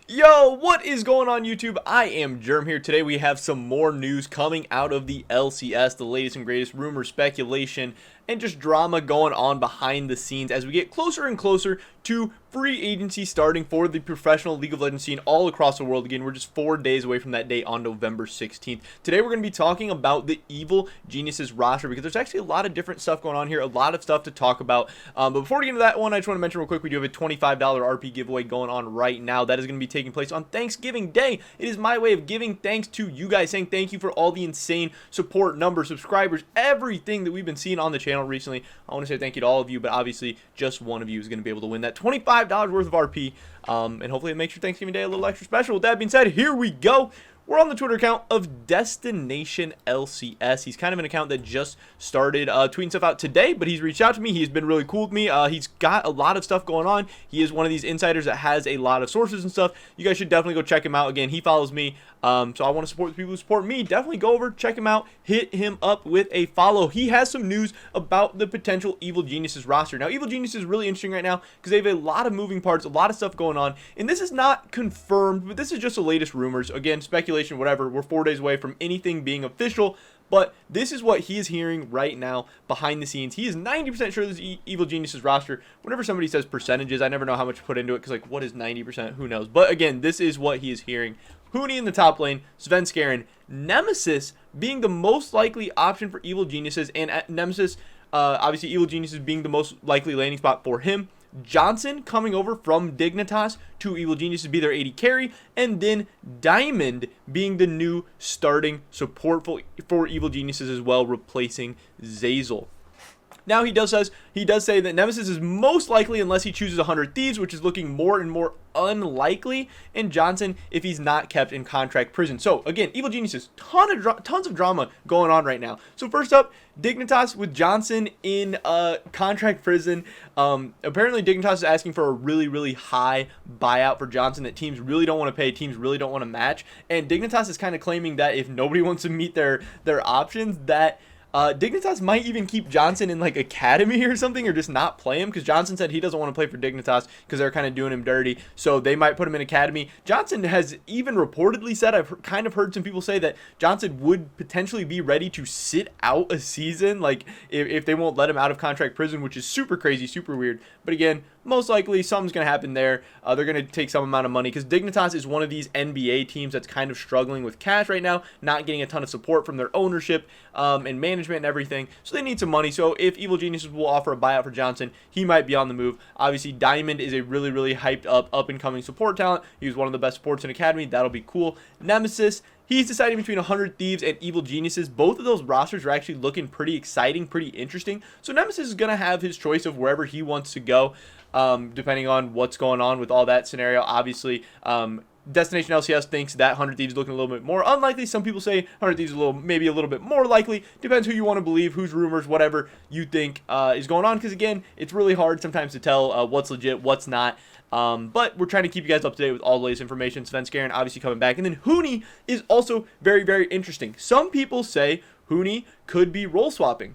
Yo, what is going on YouTube? I am Germ here. Today we have some more news coming out of the LCS, the latest and greatest rumor, speculation, and just drama going on behind the scenes as we get closer and closer to free agency starting for the professional League of Legends scene all across the world. Again, we're just 4 days away from that date on November 16th. Today we're going to be talking about the Evil Geniuses roster because there's actually a lot of different stuff going on here, a lot of stuff to talk about. But before we get into that one, I just want to mention real quick, we do have a $25 RP giveaway going on right now. That is going to be taking place on Thanksgiving Day. It is my way of giving thanks to you guys, saying thank you for all the insane support, numbers, subscribers, everything that we've been seeing on the channel recently. I want to say thank you to all of you, but obviously just one of you is going to be able to win that $25 worth of RP, and hopefully it makes your Thanksgiving Day a little extra special. With that being said, here we go. We're on the Twitter account of Destination LCS. He's kind of an account that just started tweeting stuff out today, but he's reached out to me. He's been really cool with me. He's got a lot of stuff going on. He is one of these insiders that has a lot of sources and stuff. You guys should definitely go check him out. Again, he follows me, so I want to support the people who support me. Definitely go over, check him out, hit him up with a follow. He has some news about the potential Evil Geniuses roster. Now, Evil Geniuses is really interesting right now because they have a lot of moving parts, a lot of stuff going on, and this is not confirmed, but this is just the latest rumors. Again, speculation, whatever. We're 4 days away from anything being official, but this is what he is hearing right now behind the scenes. He is 90% sure this is Evil Geniuses roster. Whenever somebody says percentages, I never know how much to put into it because, like, what is 90%? Who knows? But again, this is what he is hearing. Huni in the top lane, Svenskeren, Nemesis being the most likely option for Evil Geniuses, and at Nemesis, obviously Evil Geniuses being the most likely landing spot for him. Johnson coming over from Dignitas to Evil Genius to be their AD carry, and then Diamond being the new starting support for Evil Geniuses as well, replacing Zazel. Now he does say that Nemesis is most likely unless he chooses 100 Thieves, which is looking more and more unlikely, and Johnson if he's not kept in contract prison. So again, Evil Geniuses, tons of drama going on right now. So first up, Dignitas with Johnson in contract prison. Apparently Dignitas is asking for a really high buyout for Johnson that teams really don't want to pay, teams really don't want to match, and Dignitas is kind of claiming that if nobody wants to meet their options, that Dignitas might even keep Johnson in like academy or something, or just not play him, because Johnson said he doesn't want to play for Dignitas because they're kind of doing him dirty, so they might put him in academy. Johnson has even reportedly said, I've kind of heard some people say that Johnson would potentially be ready to sit out a season, like if they won't let him out of contract prison, which is super crazy, super weird. But again, most likely something's going to happen there. They're going to take some amount of money because Dignitas is one of these NBA teams that's kind of struggling with cash right now, not getting a ton of support from their ownership and management and everything. So they need some money. So if Evil Geniuses will offer a buyout for Johnson, he might be on the move. Obviously, Diamond is a really hyped up and coming support talent. He was one of the best supports in Academy. That'll be cool. Nemesis, he's deciding between 100 Thieves and Evil Geniuses. Both of those rosters are actually looking pretty exciting, pretty interesting. So Nemesis is going to have his choice of wherever he wants to go, depending on what's going on with all that scenario. Obviously, Destination LCS thinks that 100 Thieves is looking a little bit more unlikely. Some people say 100 Thieves is maybe a little bit more likely. Depends who you want to believe, whose rumors, whatever you think is going on. Because again, it's really hard sometimes to tell what's legit, what's not. But we're trying to keep you guys up to date with all the latest information. Svenskeren obviously coming back. And then Huni is also very interesting. Some people say Huni could be role swapping.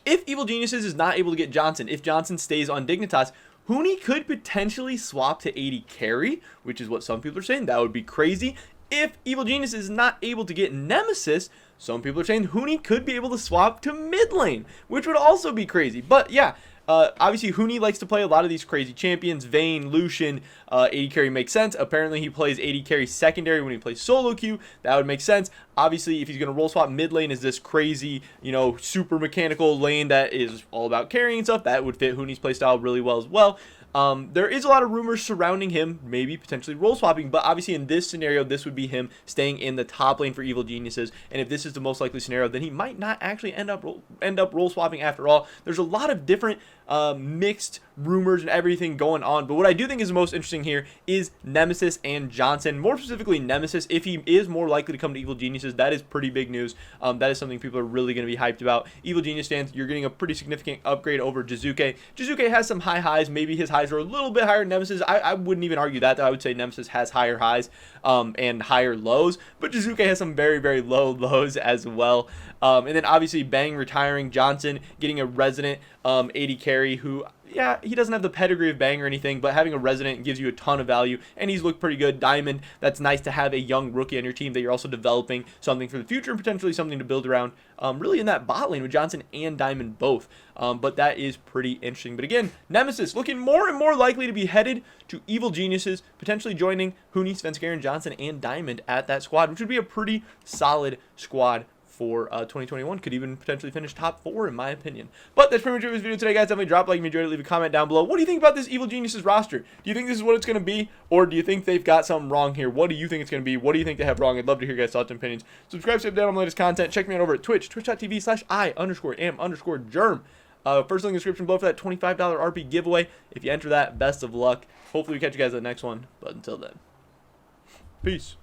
If Evil Geniuses is not able to get Johnson, if Johnson stays on Dignitas, Huni could potentially swap to AD carry, which is what some people are saying. That would be crazy. If Evil Genius is not able to get Nemesis, some people are saying Huni could be able to swap to mid lane, which would also be crazy. But yeah, obviously Huni likes to play a lot of these crazy champions. Vayne, Lucian, AD carry makes sense. Apparently he plays AD carry secondary when he plays solo queue. That would make sense. Obviously, if he's going to role swap, mid lane is this crazy, super mechanical lane that is all about carrying and stuff. That would fit Huni's playstyle really well as well. There is a lot of rumors surrounding him, maybe potentially role swapping, but obviously in this scenario, this would be him staying in the top lane for Evil Geniuses. And if this is the most likely scenario, then he might not actually end up role swapping after all. There's a lot of different mixed rumors and everything going on, but what I do think is the most interesting here is Nemesis and Johnson. More specifically, Nemesis, if he is more likely to come to Evil Geniuses, that is pretty big news. That is something people are really going to be hyped about. Evil Genius fans, you're getting a pretty significant upgrade over Jizuke. Jizuke has some high highs. Maybe his highs are a little bit higher than Nemesis. I wouldn't even argue that, though. I would say Nemesis has higher highs and higher lows, but Jizuke has some very low lows as well. And then obviously Bang retiring, Johnson getting a resident AD carry carry who, yeah, he doesn't have the pedigree of Bang or anything, but having a Resident gives you a ton of value, and he's looked pretty good. Diamond, that's nice to have a young rookie on your team that you're also developing something for the future and potentially something to build around, really in that bot lane with Johnson and Diamond both. But that is pretty interesting. But again, Nemesis looking more and more likely to be headed to Evil Geniuses, potentially joining Huni, Svenskeren, Johnson, and Diamond at that squad, which would be a pretty solid squad for 2021. Could even potentially finish top 4 in my opinion. But that's pretty much it for this video today, guys. Definitely drop a like if you enjoyed it. Leave a comment down below. What do you think about this Evil Geniuses roster? Do you think this is what it's going to be, or do you think they've got something wrong here? What do you think it's going to be? What do you think they have wrong? I'd love to hear your guys' thoughts and opinions. Subscribe to down on the latest content. Check me out over at Twitch, twitch.tv/I_am_germ. First link in the description below for that $25 RP giveaway. If you enter that, best of luck. Hopefully we catch you guys at the next one. But until then, peace.